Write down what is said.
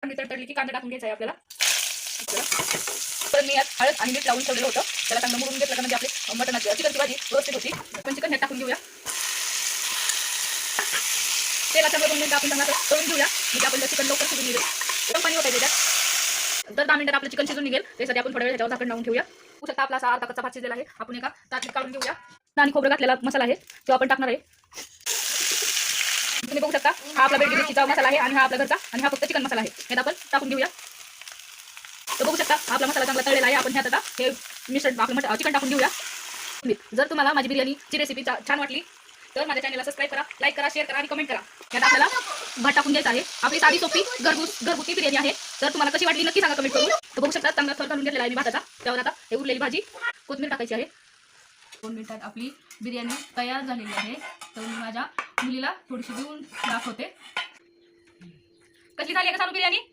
कांदे तडतडली की कांदा टाकून घ्यायचा आहे आपल्याला. तर मी यात हळद आणि मीठ लावून ठेवलेलं होतं, त्याला चांगलं मुरून घेतलं म्हणजे आपली मटणाची चिकनची भाजी व्यवस्थित होती. पण चिकन ह्यात टाकून घेऊया. तेलाच्या 2 मिनिटं आपण चांगलं तळून घेऊया, म्हणजे आपलं चिकन लवकर शिजून निघेल. गरम पाणी होतं त्याच्यात. तर 10 मिनिटात आपलं चिकन शिजून निघेल, त्यासाठी आपण थोड्या वेळ ह्याच्यावर झाकण लावून ठेवूया. होऊ शकता आपला असा अर्धा कच्चा भात शिजलेला आहे. आपण एका ताटलीत काढून घेऊया. आणि खोबरं घातलेला मसाला आहे तो आपण टाकणार आहे. तुम्ही बघू शकता हा आपला बेडगी मिरचीचा मसाला आहे आणि हा आपला घरचा आणि हा फक्त चिकन मसाला आहे. हे आपण टाकून घेऊया. तर बघू शकता आपला मसाला चांगला तळलेला आहे. आपण ह्यात आता हे मिश्रण आपलं चिकन टाकून घेऊया. जर तुम्हाला माझी बिर्याणीची रेसिपी छान वाटली तर माझ्या चॅनलला सबस्क्राईब करा, लाईक करा, शेअर करा आणि कमेंट करा. यात आपल्याला भात टाकून घ्यायचा आहे. आपली साधी सोपी घरगुती बिर्याणी आहे. तर तुम्हाला कशी वाटली नक्की सांगा कमेंट करून. तर बघू शकता चांगला थर घालून घेतलेला आहे मी भाताचा. त्यावर आता हे उरलेली भाजी कोथिंबीर टाकायची आहे. 2 मिनिटात आपली बिर्याणी तयार झालेली आहे. तर मी माझ्या मुलीला थोडीशी देऊन दाखवते. कशी झाली आहे का सानू बिर्याणी?